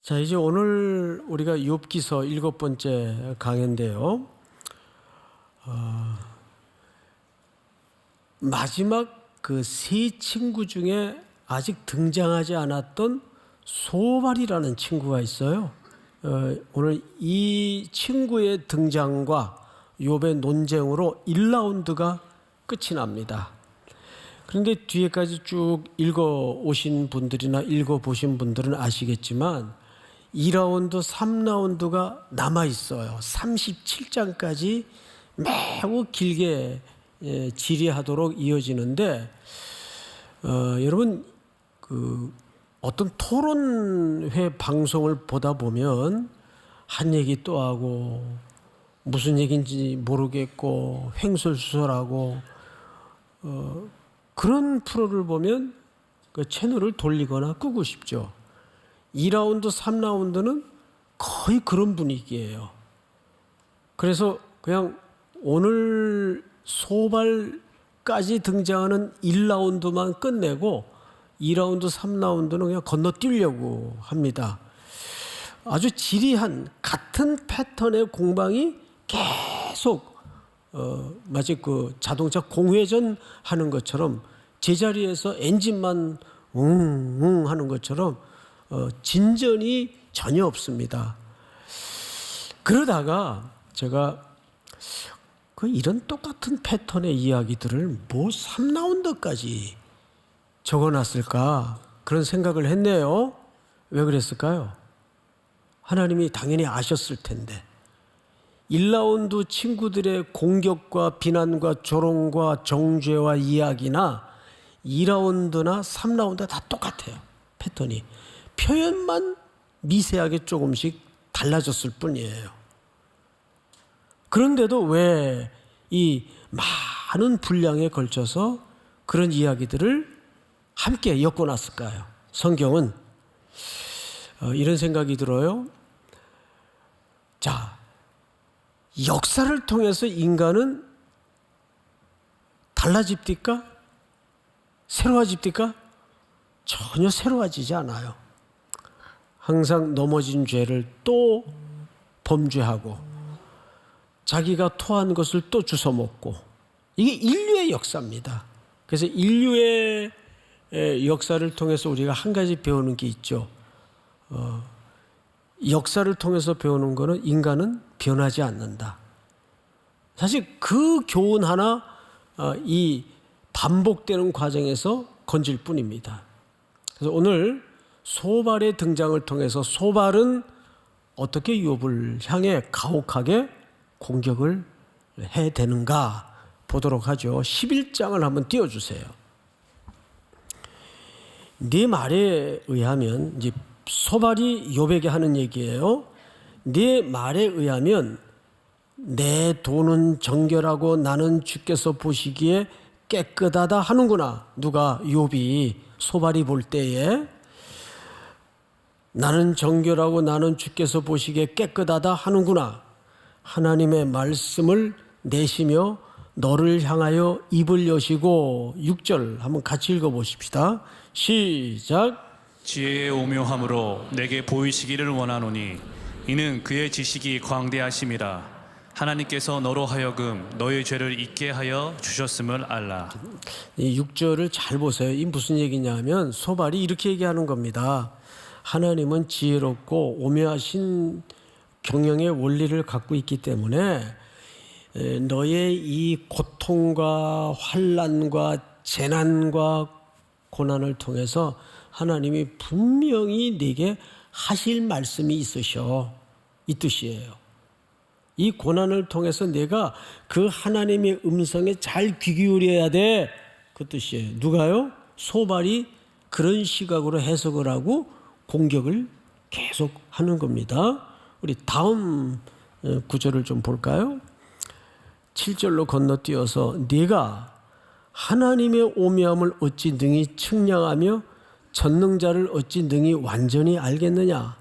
자, 이제 오늘 우리가 욥기서 7번째 강해인데요. 마지막 그 세 친구 중에 아직 등장하지 않았던 소발이라는 친구가 있어요. 오늘 이 친구의 등장과 욥의 논쟁으로 1라운드가 끝이 납니다. 그런데 뒤에까지 쭉 읽어오신 분들이나 읽어보신 분들은 아시겠지만 2라운드, 3라운드가 남아있어요. 37장까지 매우 길게 질의하도록 이어지는데 여러분 어떤 토론회 방송을 보다 보면 한 얘기 또 하고 무슨 얘기인지 모르겠고 횡설수설하고 그런 프로를 보면 그 채널을 돌리거나 끄고 싶죠. 2라운드, 3라운드는 거의 그런 분위기예요. 그래서 그냥 오늘 소발까지 등장하는 1라운드만 끝내고 2라운드, 3라운드는 그냥 건너뛰려고 합니다. 아주 지리한 같은 패턴의 공방이 계속 마치 그 자동차 공회전 하는 것처럼 제자리에서 엔진만 웅웅 하는 것처럼 진전이 전혀 없습니다. 그러다가 제가 이런 똑같은 패턴의 이야기들을 뭐 3라운드까지 적어놨을까 그런 생각을 했네요. 왜 그랬을까요? 하나님이 당연히 아셨을 텐데 1라운드 친구들의 공격과 비난과 조롱과 정죄와 이야기나 2라운드나 3라운드 다 똑같아요. 패턴이. 표현만 미세하게 조금씩 달라졌을 뿐이에요. 그런데도 왜 이 많은 분량에 걸쳐서 그런 이야기들을 함께 엮어놨을까요? 성경은 이런 생각이 들어요. 자, 역사를 통해서 인간은 달라집니까? 새로워집니까? 전혀 새로워지지 않아요. 항상 넘어진 죄를 또 범죄하고 자기가 토한 것을 또 주워 먹고 이게 인류의 역사입니다. 그래서 인류의 역사를 통해서 우리가 한 가지 배우는 게 있죠. 역사를 통해서 배우는 거는 인간은 변하지 않는다. 사실 그 교훈 하나 이 반복되는 과정에서 건질 뿐입니다. 그래서 오늘 소발의 등장을 통해서 소발은 어떻게 욥을 향해 가혹하게 공격을 해대는가 보도록 하죠. 11장을 한번 띄워주세요. 네 말에 의하면 이제 소발이 욥에게 하는 얘기예요. 네 말에 의하면 내 돈은 정결하고 나는 주께서 보시기에 깨끗하다 하는구나. 누가? 욥이 소발이 볼 때에 나는 정결하고 나는 주께서 보시기에 깨끗하다 하는구나. 하나님의 말씀을 내시며 너를 향하여 입을 여시고 6절 한번 같이 읽어보십시다. 시작. 지혜의 오묘함으로 내게 보이시기를 원하노니 이는 그의 지식이 광대하심이라. 하나님께서 너로 하여금 너의 죄를 잊게 하여 주셨음을 알라. 이 6절을 잘 보세요. 이 무슨 얘기냐면 소발이 이렇게 얘기하는 겁니다. 하나님은 지혜롭고 오묘하신 경영의 원리를 갖고 있기 때문에 너의 이 고통과 환난과 재난과 고난을 통해서 하나님이 분명히 네게 하실 말씀이 있으셔. 이 뜻이에요. 이 고난을 통해서 내가 그 하나님의 음성에 잘 귀 기울여야 돼. 그 뜻이에요. 누가요? 소발이 그런 시각으로 해석을 하고 공격을 계속 하는 겁니다. 우리 다음 구절을 좀 볼까요? 7절로 건너뛰어서 네가 하나님의 오묘함을 어찌 능히 측량하며 전능자를 어찌 능히 완전히 알겠느냐.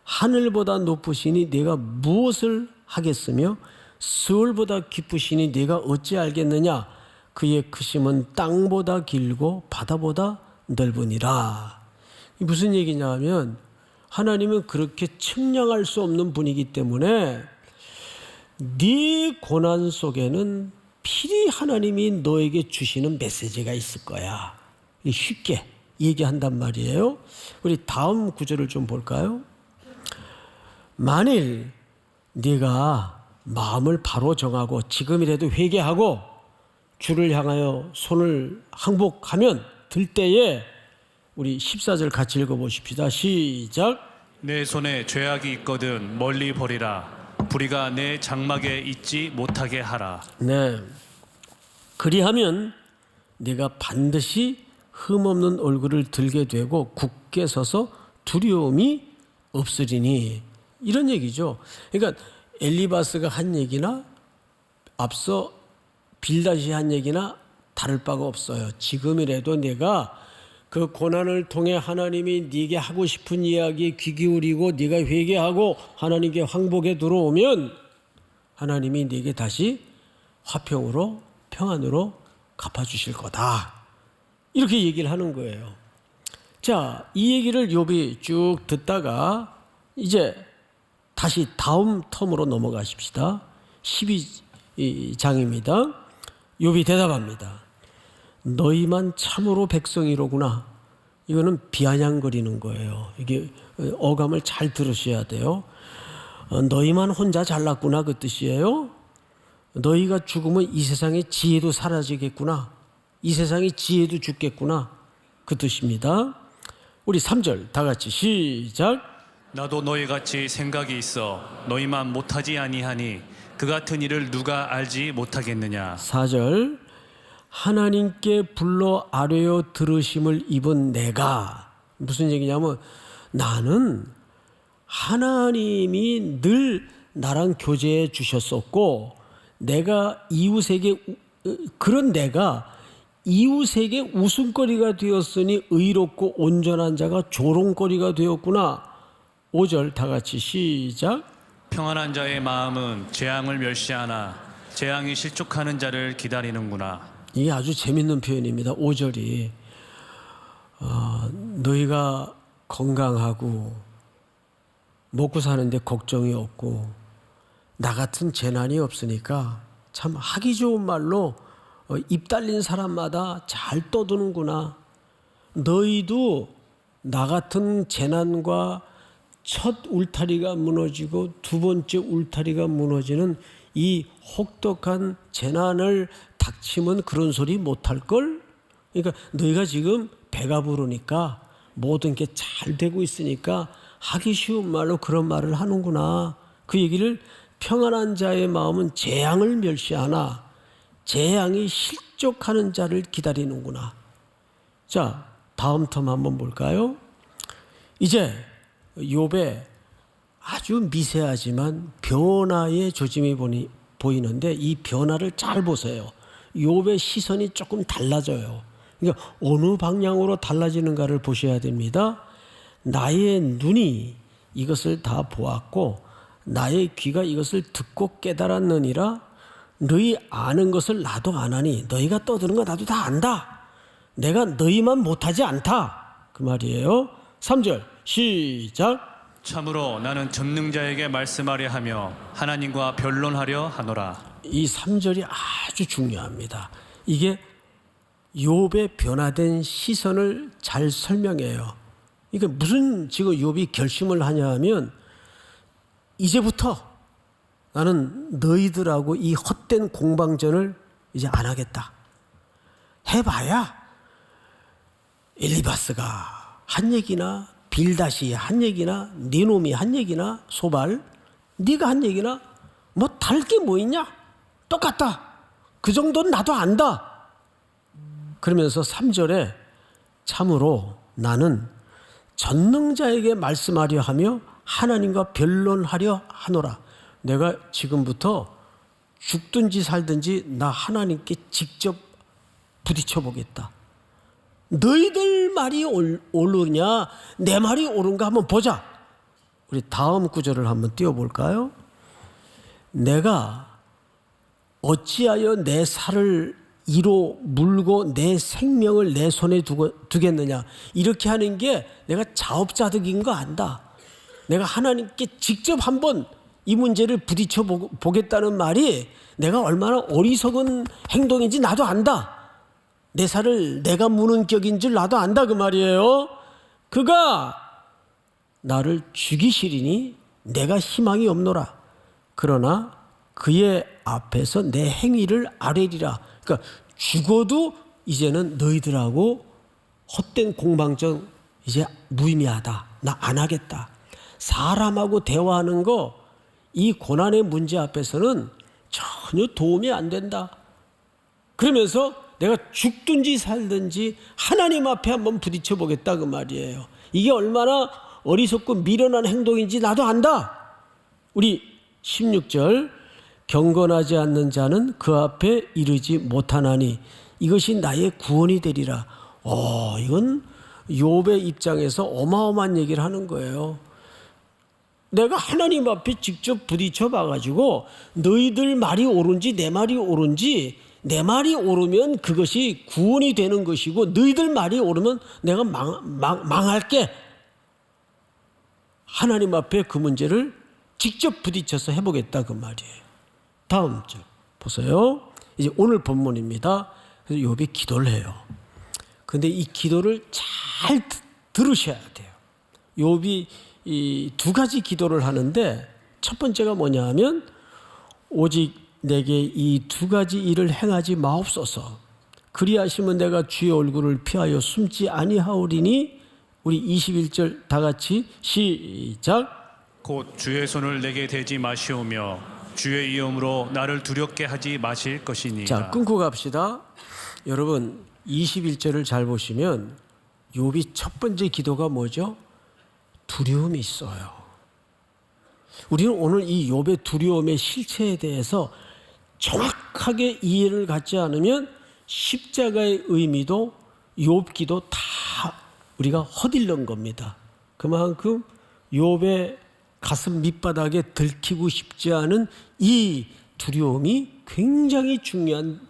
하늘보다 높으시니 네가 무엇을 하겠으며 스월보다 깊으시니 네가 어찌 알겠느냐. 그의 크심은 땅보다 길고 바다보다 넓으니라. 무슨 얘기냐 하면 하나님은 그렇게 측량할 수 없는 분이기 때문에 네 고난 속에는 필히 하나님이 너에게 주시는 메시지가 있을 거야. 쉽게 얘기한단 말이에요. 우리 다음 구절을 좀 볼까요? 만일 네가 마음을 바로 정하고 지금이라도 회개하고 주를 향하여 손을 항복하면 들 때에 우리 14절 같이 읽어보십시다. 시작. 내 손에 죄악이 있거든 멀리 버리라. 불의가 내 장막에 있지 못하게 하라. 네. 그리하면 네가 반드시 흠없는 얼굴을 들게 되고 굳게 서서 두려움이 없으리니. 이런 얘기죠. 그러니까 엘리바스가 한 얘기나 앞서 빌닷이 한 얘기나 다를 바가 없어요. 지금이라도 내가 그 고난을 통해 하나님이 네게 하고 싶은 이야기에 귀 기울이고 네가 회개하고 하나님께 항복에 들어오면 하나님이 네게 다시 화평으로 평안으로 갚아주실 거다. 이렇게 얘기를 하는 거예요. 자, 이 얘기를 욥이 쭉 듣다가 이제 다시 다음 텀으로 넘어가십시다. 12장입니다. 욥이 대답합니다. 너희만 참으로 백성이로구나. 이거는 비아냥거리는 거예요. 이게 어감을 잘 들으셔야 돼요. 너희만 혼자 잘났구나 그 뜻이에요. 너희가 죽으면 이 세상의 지혜도 사라지겠구나. 이 세상의 지혜도 죽겠구나 그 뜻입니다. 우리 3절 다 같이 시작. 나도 너희같이 생각이 있어 너희만 못하지 아니하니 그 같은 일을 누가 알지 못하겠느냐. 4절 하나님께 불러 아뢰어 들으심을 입은 내가, 무슨 얘기냐면 나는 하나님이 늘 나랑 교제해 주셨었고 내가 이웃에게 그런 내가 이웃에게 웃음거리가 되었으니 의롭고 온전한 자가 조롱거리가 되었구나. 5절 다 같이 시작. 평안한 자의 마음은 재앙을 멸시하나 재앙이 실족하는 자를 기다리는구나. 이게 아주 재밌는 표현입니다. 5절이 너희가 건강하고 먹고 사는데 걱정이 없고 나 같은 재난이 없으니까 참 하기 좋은 말로 입 달린 사람마다 잘 떠드는구나. 너희도 나 같은 재난과 첫 울타리가 무너지고 두 번째 울타리가 무너지는 이 혹독한 재난을 닥치면 그런 소리 못할걸? 그러니까 너희가 지금 배가 부르니까 모든 게 잘 되고 있으니까 하기 쉬운 말로 그런 말을 하는구나. 그 얘기를 평안한 자의 마음은 재앙을 멸시하나 재앙이 실족하는 자를 기다리는구나. 자, 다음 텀 한번 볼까요? 이제 욥의 아주 미세하지만 변화의 조짐이 보이는데 이 변화를 잘 보세요. 욥의 시선이 조금 달라져요. 그러니까 어느 방향으로 달라지는가를 보셔야 됩니다. 나의 눈이 이것을 다 보았고 나의 귀가 이것을 듣고 깨달았느니라. 너희 아는 것을 나도 아나니 너희가 떠드는 거 나도 다 안다. 내가 너희만 못하지 않다. 그 말이에요. 3절 시작. 참으로 나는 전능자에게 말씀하려 하며 하나님과 변론하려 하노라. 이 3절이 아주 중요합니다. 이게 욥의 변화된 시선을 잘 설명해요. 이게 무슨 지금 욥이 결심을 하냐 하면 이제부터 나는 너희들하고 이 헛된 공방전을 이제 안 하겠다. 해봐야 엘리바스가 한 얘기나 빌닷이 한 얘기나 네 놈이 한 얘기나 소발 네가 한 얘기나 뭐 다를 게 뭐 있냐? 똑같다. 그 정도는 나도 안다. 그러면서 3절에 참으로 나는 전능자에게 말씀하려 하며 하나님과 변론하려 하노라. 내가 지금부터 죽든지 살든지 나 하나님께 직접 부딪혀 보겠다. 너희들 말이 옳으냐 내 말이 옳은가 한번 보자. 우리 다음 구절을 한번 띄워볼까요? 내가 어찌하여 내 살을 이로 물고 내 생명을 내 손에 두겠느냐. 이렇게 하는 게 내가 자업자득인 거 안다. 내가 하나님께 직접 한번 이 문제를 부딪혀 보겠다는 말이 내가 얼마나 어리석은 행동인지 나도 안다. 내 살을 내가 무는 격인 줄 나도 안다 그 말이에요. 그가 나를 죽이시리니 내가 희망이 없노라. 그러나 그의 앞에서 내 행위를 아뢰리라. 그러니까 죽어도 이제는 너희들하고 헛된 공방전 이제 무의미하다. 나 안 하겠다. 사람하고 대화하는 거 이 고난의 문제 앞에서는 전혀 도움이 안 된다. 그러면서 내가 죽든지 살든지 하나님 앞에 한번 부딪혀 보겠다 그 말이에요. 이게 얼마나 어리석고 미련한 행동인지 나도 안다. 우리 16절 경건하지 않는 자는 그 앞에 이르지 못하나니 이것이 나의 구원이 되리라. 이건 욥의 입장에서 어마어마한 얘기를 하는 거예요. 내가 하나님 앞에 직접 부딪혀 봐가지고 너희들 말이 옳은지 내 말이 옳은지 내 말이 옳으면 그것이 구원이 되는 것이고 너희들 말이 옳으면 내가 망할게. 하나님 앞에 그 문제를 직접 부딪혀서 해보겠다 그 말이에요. 다음 절 보세요. 이제 오늘 본문입니다. 그래서 욥이 기도를 해요. 근데 이 기도를 잘 들으셔야 돼요. 욥이 이 두 가지 기도를 하는데 첫 번째가 뭐냐 하면 오직 내게 이 두 가지 일을 행하지 마옵소서. 그리하시면 내가 주의 얼굴을 피하여 숨지 아니하오리니. 우리 21절 다 같이 시작. 곧 주의 손을 내게 대지 마시오며 주의 위엄으로 나를 두렵게 하지 마실 것이니이다. 자, 끊고 갑시다. 여러분 21절을 잘 보시면 욥이 첫 번째 기도가 뭐죠? 두려움이 있어요. 우리는 오늘 이 욥의 두려움의 실체에 대해서 정확하게 이해를 갖지 않으면 십자가의 의미도 욥기도 다 우리가 허들른 겁니다. 그만큼 욥의 가슴 밑바닥에 들키고 싶지 않은 이 두려움이 굉장히 중요한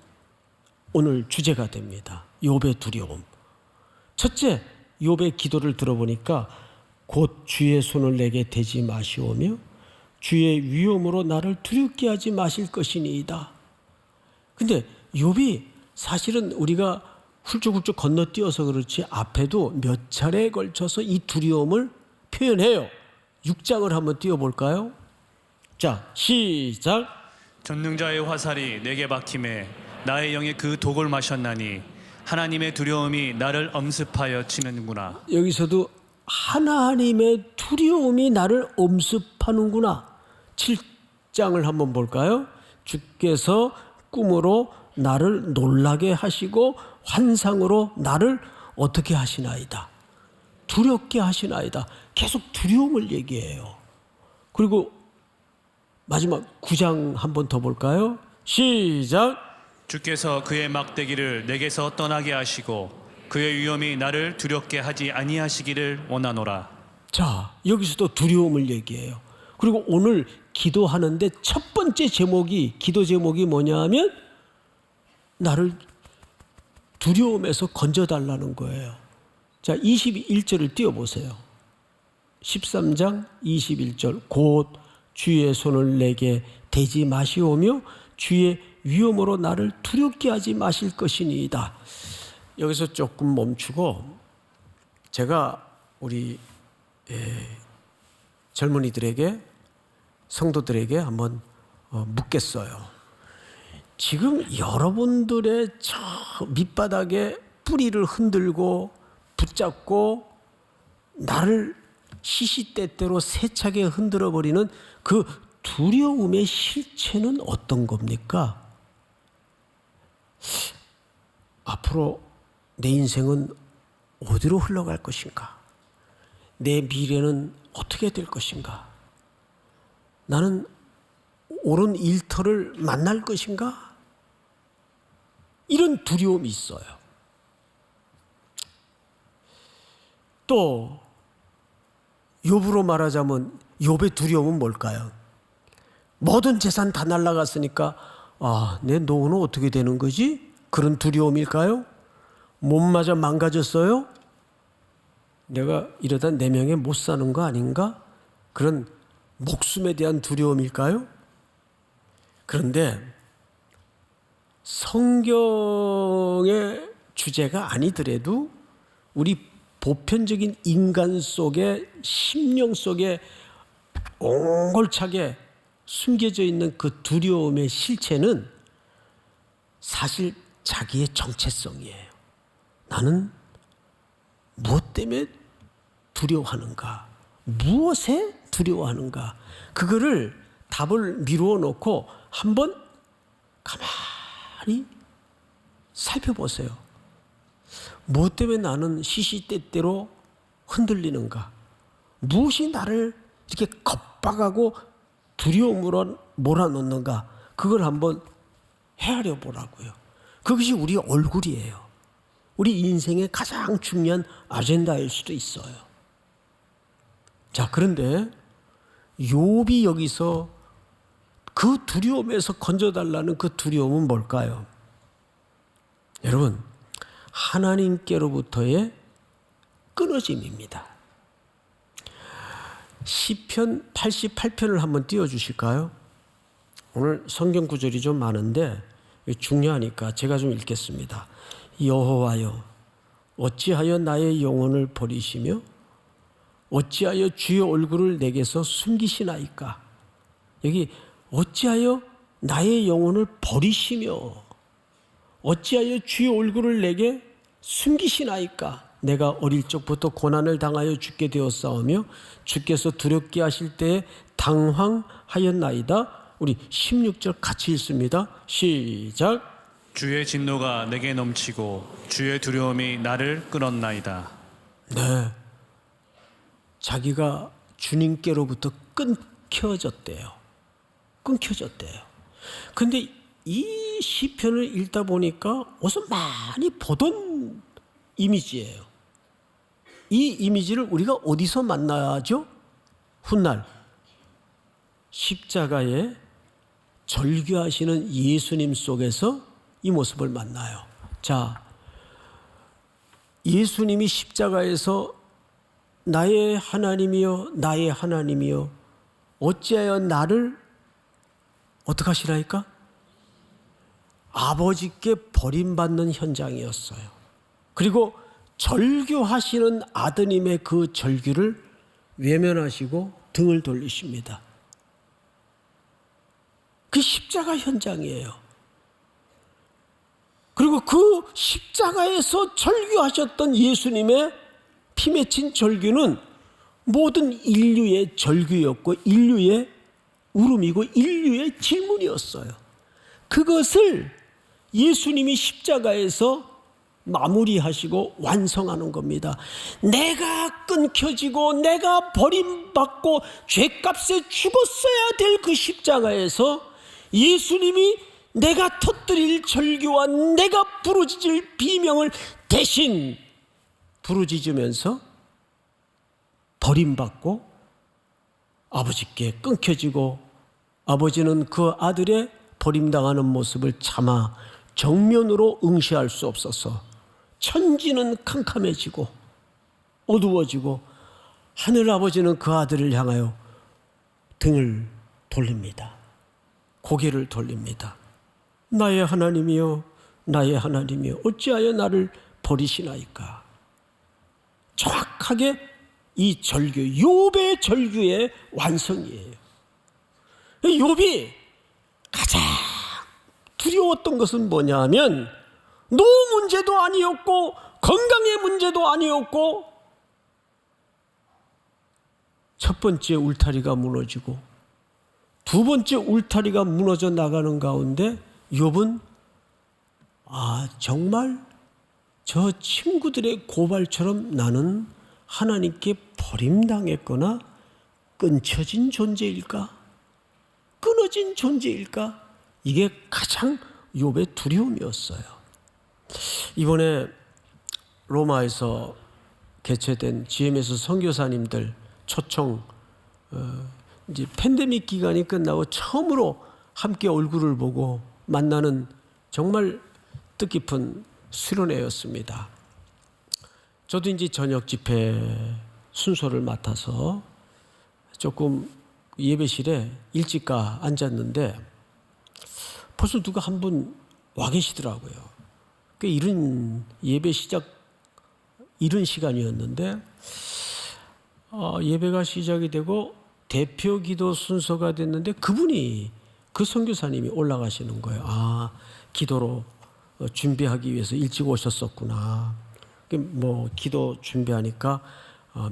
오늘 주제가 됩니다. 욥의 두려움. 첫째, 욥의 기도를 들어보니까 곧 주의 손을 내게 대지 마시오며 주의 위엄으로 나를 두렵게 하지 마실 것이니이다. 근데 욥이 사실은 우리가 훌쩍훌쩍 건너뛰어서 그렇지 앞에도 몇 차례에 걸쳐서 이 두려움을 표현해요. 6장을 한번 띄워볼까요? 자, 시작. 전능자의 화살이 내게 박힘에 나의 영에 그 독을 마셨나니 하나님의 두려움이 나를 엄습하여 치는구나. 여기서도 하나님의 두려움이 나를 엄습하는구나. 7장을 한번 볼까요? 주께서 꿈으로 나를 놀라게 하시고 환상으로 나를 어떻게 하시나이다. 두렵게 하시나이다. 계속 두려움을 얘기해요. 그리고 마지막 9장 한번 더 볼까요? 시작. 주께서 그의 막대기를 내게서 떠나게 하시고 그의 위엄이 나를 두렵게 하지 아니하시기를 원하노라. 자, 여기서도 두려움을 얘기해요. 그리고 오늘 기도하는데 첫 번째 제목이 기도 제목이 뭐냐 하면 나를 두려움에서 건져달라는 거예요. 자, 21절을 띄워보세요. 13장 21절 곧 주의 손을 내게 대지 마시오며 주의 위엄으로 나를 두렵게 하지 마실 것이니이다. 여기서 조금 멈추고 제가 우리 젊은이들에게 성도들에게 한번 묻겠어요. 지금 여러분들의 저 밑바닥에 뿌리를 흔들고 붙잡고 나를 시시때때로 세차게 흔들어버리는 그 두려움의 실체는 어떤 겁니까? 앞으로 내 인생은 어디로 흘러갈 것인가? 내 미래는 어떻게 될 것인가? 나는 옳은 일터를 만날 것인가? 이런 두려움이 있어요. 또 욥으로 말하자면 욥의 두려움은 뭘까요? 모든 재산 다 날아갔으니까 내 노후는 어떻게 되는 거지? 그런 두려움일까요? 몸마저 망가졌어요? 내가 이러다 내 명에 못 사는 거 아닌가? 그런 목숨에 대한 두려움일까요? 그런데 성경의 주제가 아니더라도 우리 보편적인 인간 속에, 심령 속에 옹골차게 숨겨져 있는 그 두려움의 실체는 사실 자기의 정체성이에요. 나는 무엇 때문에 두려워하는가? 무엇에 두려워하는가? 그거를 답을 미루어 놓고 한번 가만히 살펴보세요. 무엇 때문에 나는 시시때때로 흔들리는가? 무엇이 나를 이렇게 겁박하고 두려움으로 몰아넣는가? 그걸 한번 헤아려 보라고요. 그것이 우리 얼굴이에요. 우리 인생의 가장 중요한 아젠다일 수도 있어요. 자, 그런데 욥이 여기서 그 두려움에서 건져달라는 그 두려움은 뭘까요? 여러분, 하나님께로부터의 끊어짐입니다. 시편 88편을 한번 띄워주실까요? 오늘 성경 구절이 좀 많은데 중요하니까 제가 좀 읽겠습니다. 여호와여, 어찌하여 나의 영혼을 버리시며 어찌하여 주의 얼굴을 내게서 숨기시나이까? 여기 어찌하여 나의 영혼을 버리시며 어찌하여 주의 얼굴을 내게 숨기시나이까? 내가 어릴 적부터 고난을 당하여 죽게 되었사오며 주께서 두렵게 하실 때에 당황하였나이다. 우리 16절 같이 읽습니다. 시작. 주의 진노가 내게 넘치고 주의 두려움이 나를 끊었나이다. 네, 자기가 주님께로부터 끊겨졌대요. 근데 이 시편을 읽다 보니까 어디서 많이 보던 이미지예요. 이 이미지를 우리가 어디서 만나야죠? 훗날 십자가에 절규하시는 예수님 속에서 이 모습을 만나요. 자, 예수님이 십자가에서 나의 하나님이여 나의 하나님이여 어찌하여 나를 어떻게 하시라니까? 아버지께 버림받는 현장이었어요. 그리고 절규하시는 아드님의 그 절규를 외면하시고 등을 돌리십니다. 그 십자가 현장이에요. 그리고 그 십자가에서 절규하셨던 예수님의 피 맺힌 절규는 모든 인류의 절규였고 인류의 울음이고 인류의 질문이었어요. 그것을 예수님이 십자가에서 마무리하시고 완성하는 겁니다. 내가 끊겨지고 내가 버림받고 죗값에 죽었어야 될 그 십자가에서 예수님이 내가 터뜨릴 절규와 내가 부르짖을 비명을 대신 부르짖으면서 버림받고 아버지께 끊겨지고 아버지는 그 아들의 버림당하는 모습을 차마 정면으로 응시할 수 없어서 천지는 캄캄해지고 어두워지고 하늘아버지는 그 아들을 향하여 등을 돌립니다. 고개를 돌립니다. 나의 하나님이여 나의 하나님이여 어찌하여 나를 버리시나이까? 정확하게 이 절규, 욥의 절규의 완성이에요. 욥이 가장 두려웠던 것은 뭐냐 하면 노 문제도 아니었고 건강의 문제도 아니었고 첫 번째 울타리가 무너지고 두 번째 울타리가 무너져 나가는 가운데 욥은 정말 저 친구들의 고발처럼 나는 하나님께 버림당했거나 끊쳐진 존재일까? 끊어진 존재일까? 이게 가장 욥의 두려움이었어요. 이번에 로마에서 개최된 GMS 선교사님들 초청 이제 팬데믹 기간이 끝나고 처음으로 함께 얼굴을 보고 만나는 정말 뜻깊은 수련회였습니다. 저도 이제 저녁 집회 순서를 맡아서 조금 예배실에 일찍 가 앉았는데 벌써 누가 한 분 와 계시더라고요. 꽤 이른 예배 시작 이른 시간이었는데 예배가 시작이 되고 대표 기도 순서가 됐는데 그 선교사님이 올라가시는 거예요. 기도로 준비하기 위해서 일찍 오셨었구나. 뭐 기도 준비하니까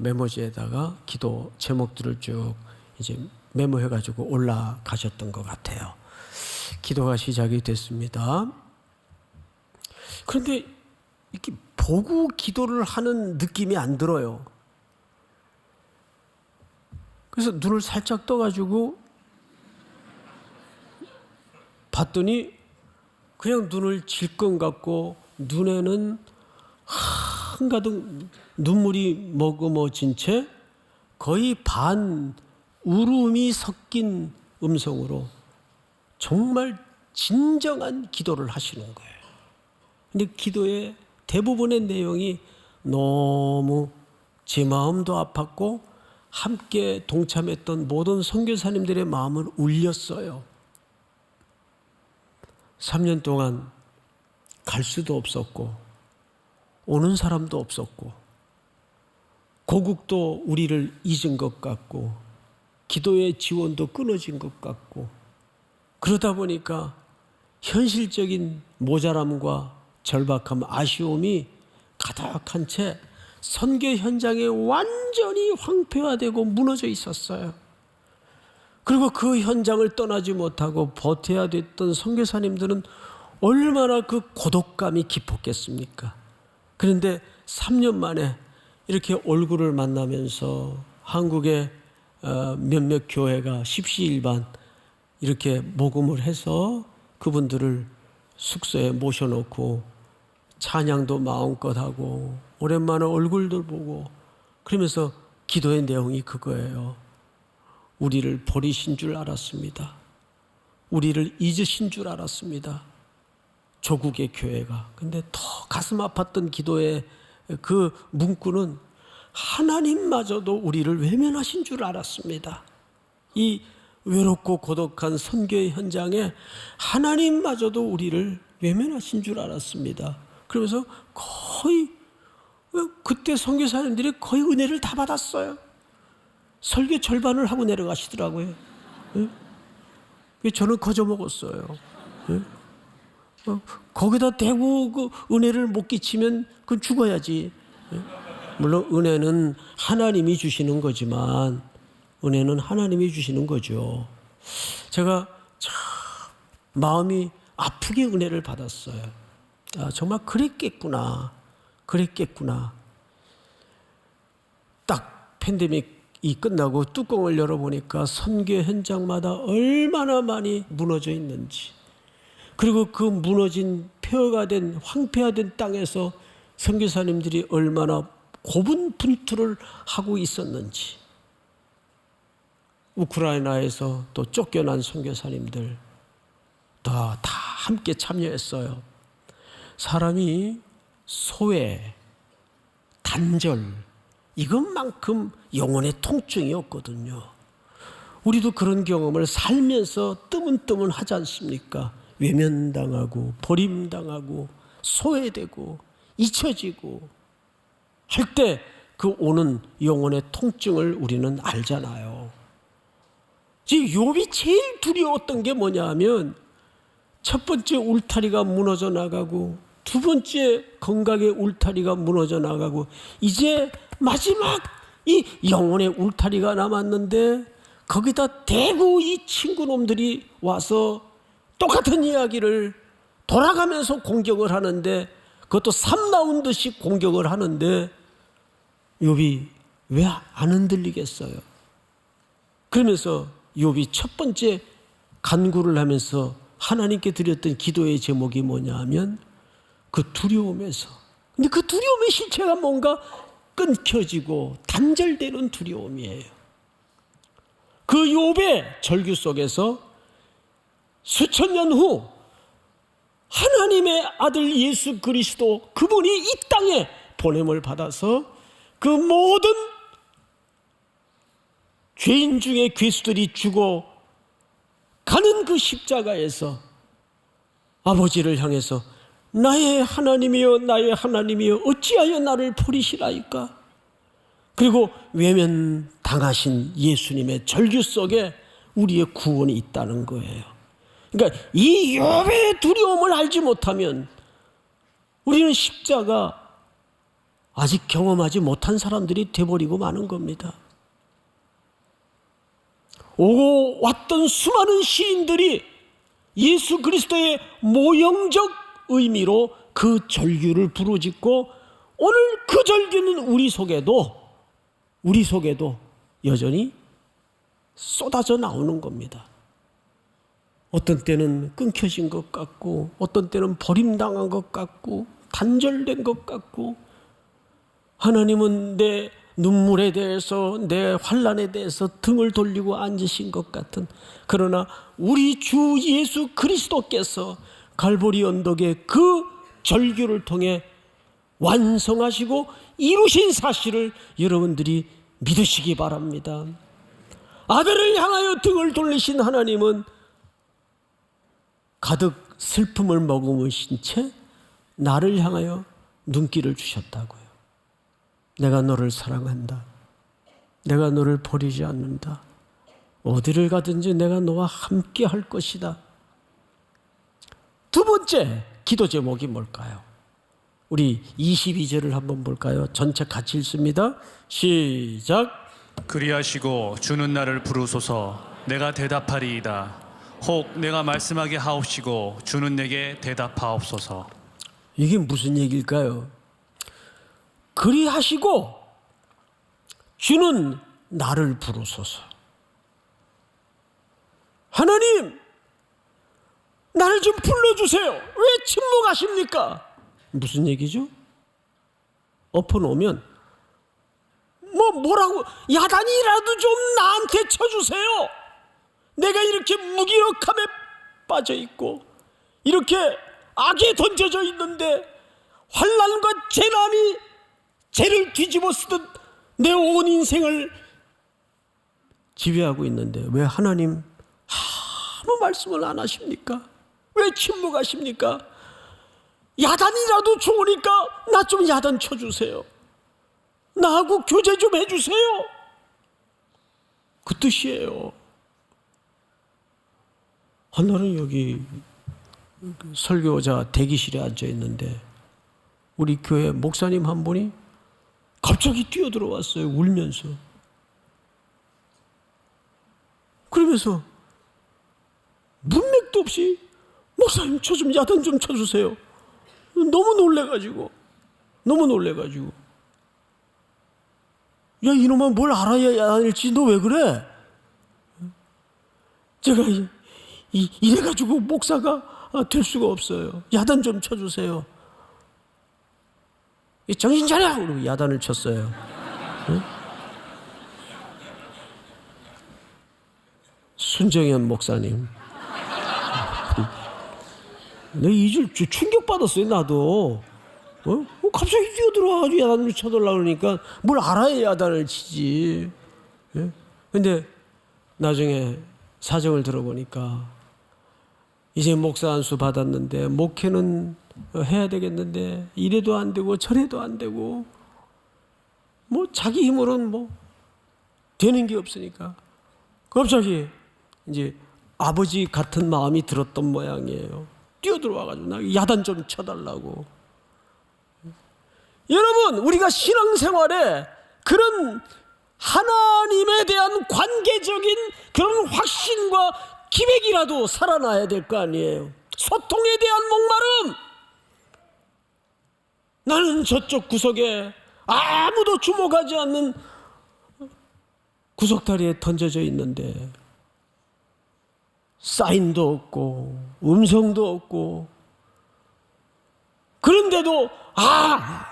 메모지에다가 기도 제목들을 쭉 이제 메모해가지고 올라가셨던 것 같아요. 기도가 시작이 됐습니다. 그런데 이렇게 보고 기도를 하는 느낌이 안 들어요. 그래서 눈을 살짝 떠가지고 봤더니 그냥 눈을 질끈 감고 눈에는 한가득 눈물이 머금어진 채 거의 반 울음이 섞인 음성으로 정말 진정한 기도를 하시는 거예요. 근데 기도의 대부분의 내용이 너무 제 마음도 아팠고 함께 동참했던 모든 선교사님들의 마음을 울렸어요. 3년 동안 갈 수도 없었고 오는 사람도 없었고 고국도 우리를 잊은 것 같고 기도의 지원도 끊어진 것 같고 그러다 보니까 현실적인 모자람과 절박함, 아쉬움이 가득한 채 선교 현장에 완전히 황폐화되고 무너져 있었어요. 그리고 그 현장을 떠나지 못하고 버텨야 됐던 선교사님들은 얼마나 그 고독감이 깊었겠습니까? 그런데 3년 만에 이렇게 얼굴을 만나면서 한국의 몇몇 교회가 십시일반 이렇게 모금을 해서 그분들을 숙소에 모셔놓고 찬양도 마음껏 하고 오랜만에 얼굴들 보고 그러면서 기도의 내용이 그거예요. 우리를 버리신 줄 알았습니다. 우리를 잊으신 줄 알았습니다. 조국의 교회가. 근데 더 가슴 아팠던 기도의 그 문구는 하나님마저도 우리를 외면하신 줄 알았습니다. 이 외롭고 고독한 선교의 현장에 하나님마저도 우리를 외면하신 줄 알았습니다. 그러면서 거의 그때 선교사님들이 거의 은혜를 다 받았어요. 설교 절반을 하고 내려가시더라고요. 저는 거저 먹었어요. 거기다 대고 그 은혜를 못 끼치면 그건 죽어야지. 물론 은혜는 하나님이 주시는 거지만 은혜는 하나님이 주시는 거죠. 제가 참 마음이 아프게 은혜를 받았어요. 정말 그랬겠구나. 딱 팬데믹이 끝나고 뚜껑을 열어보니까 선교 현장마다 얼마나 많이 무너져 있는지, 그리고 그 무너진 폐허가 된 황폐화된 땅에서 선교사님들이 얼마나 고분분투를 하고 있었는지, 우크라이나에서 또 쫓겨난 선교사님들 다 함께 참여했어요. 사람이 소외, 단절 이것만큼 영혼의 통증이 없거든요. 우리도 그런 경험을 살면서 뜨문뜨문 하지 않습니까? 외면당하고 버림당하고 소외되고 잊혀지고 할 때 그 오는 영혼의 통증을 우리는 알잖아요. 지금 욥이 제일 두려웠던 게 뭐냐 하면 첫 번째 울타리가 무너져 나가고 두 번째 건강의 울타리가 무너져 나가고 이제 마지막 이 영혼의 울타리가 남았는데 거기다 대구 이 친구놈들이 와서 똑같은 이야기를 돌아가면서 공격을 하는데 그것도 3라운드씩 공격을 하는데 욥이 왜 안 흔들리겠어요? 그러면서 욥이 첫 번째 간구를 하면서 하나님께 드렸던 기도의 제목이 뭐냐 하면 그 두려움에서, 근데 그 두려움의 실체가 뭔가 끊겨지고 단절되는 두려움이에요. 그 욥의 절규 속에서 수천 년 후 하나님의 아들 예수 그리스도 그분이 이 땅에 보냄을 받아서 그 모든 죄인 중에 괴수들이 죽어 가는 그 십자가에서 아버지를 향해서 나의 하나님이여 나의 하나님이여 어찌하여 나를 버리시나이까. 그리고 외면당하신 예수님의 절규 속에 우리의 구원이 있다는 거예요. 그러니까 이 욥의 두려움을 알지 못하면 우리는 십자가 아직 경험하지 못한 사람들이 돼버리고 마는 겁니다. 오고 왔던 수많은 시인들이 예수 그리스도의 모형적 의미로 그 절규를 부르짖고 오늘 그 절규는 우리 속에도 여전히 쏟아져 나오는 겁니다. 어떤 때는 끊겨진 것 같고 어떤 때는 버림당한 것 같고 단절된 것 같고 하나님은 내 눈물에 대해서 내 환난에 대해서 등을 돌리고 앉으신 것 같은, 그러나 우리 주 예수 그리스도께서 갈보리 언덕의 그 절규를 통해 완성하시고 이루신 사실을 여러분들이 믿으시기 바랍니다. 아들을 향하여 등을 돌리신 하나님은 가득 슬픔을 머금으신 채 나를 향하여 눈길을 주셨다고요. 내가 너를 사랑한다. 내가 너를 버리지 않는다. 어디를 가든지 내가 너와 함께 할 것이다. 두 번째 기도 제목이 뭘까요? 우리 22절을 한번 볼까요? 전체 같이 읽습니다. 시작. 그리하시고 주는 나를 부르소서 내가 대답하리이다. 혹 내가 말씀하게 하옵시고 주는 내게 대답하옵소서. 이게 무슨 얘기일까요? 그리하시고 주는 나를 부르소서. 하나님, 나를 좀 불러주세요. 왜 침묵하십니까? 무슨 얘기죠? 엎어놓으면 뭐라고 야단이라도 좀 나한테 쳐주세요. 내가 이렇게 무기력함에 빠져있고 이렇게 악에 던져져 있는데 환난과 재난이 죄를 뒤집어 쓰듯 내 온 인생을 지배하고 있는데 왜 하나님 아무 말씀을 안 하십니까? 왜 침묵하십니까? 야단이라도 좋으니까 나 좀 야단 쳐주세요. 나하고 교제 좀 해주세요. 그 뜻이에요. 하나는 여기 설교자 대기실에 앉아 있는데 우리 교회 목사님 한 분이 갑자기 뛰어들어왔어요. 울면서. 그러면서 문맥도 없이 목사님 저 좀 야단 좀 쳐주세요. 너무 놀래가지고 야 이놈아 뭘 알아야 야단일지 너 왜 그래? 제가 이래가지고 목사가 될 수가 없어요. 야단 좀 쳐주세요. 정신 차려! 그러고 야단을 쳤어요. 응? 순정현 목사님. 내가 이 줄 충격받았어요. 나도. 갑자기 뛰어들어와가지고 야단을 쳐달라고 그러니까 뭘 알아야 야단을 치지. 근데 나중에 사정을 들어보니까 이제 목사 안수 받았는데 목회는 해야 되겠는데 이래도 안 되고 저래도 안 되고 뭐 자기 힘으로는 뭐 되는 게 없으니까 갑자기 이제 아버지 같은 마음이 들었던 모양이에요. 뛰어들어와가지고 나 야단 좀 쳐달라고. 여러분, 우리가 신앙생활에 그런 하나님에 대한 관계적인 그런 확신과 기백이라도 살아나야 될 거 아니에요. 소통에 대한 목마름. 나는 저쪽 구석에 아무도 주목하지 않는 구석다리에 던져져 있는데 사인도 없고 음성도 없고 그런데도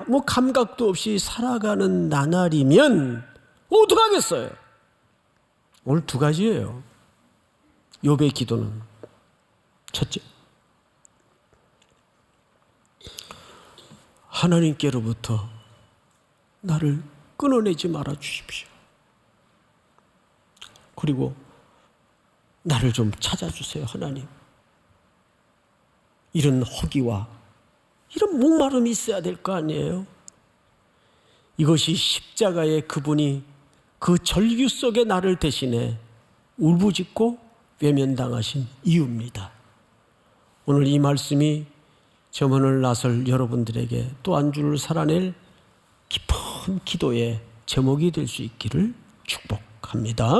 뭐 감각도 없이 살아가는 나날이면 어떡하겠어요? 오늘 두 가지예요. 욥의 기도는 첫째, 하나님께로부터 나를 끊어내지 말아 주십시오. 그리고 나를 좀 찾아주세요, 하나님. 이런 허기와 이런 목마름이 있어야 될 거 아니에요. 이것이 십자가의 그분이 그 절규 속에 나를 대신해 울부짖고 외면당하신 이유입니다. 오늘 이 말씀이 점원을 나설 여러분들에게 또 한 주를 살아낼 깊은 기도의 제목이 될 수 있기를 축복합니다.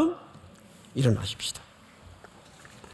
일어나십시다.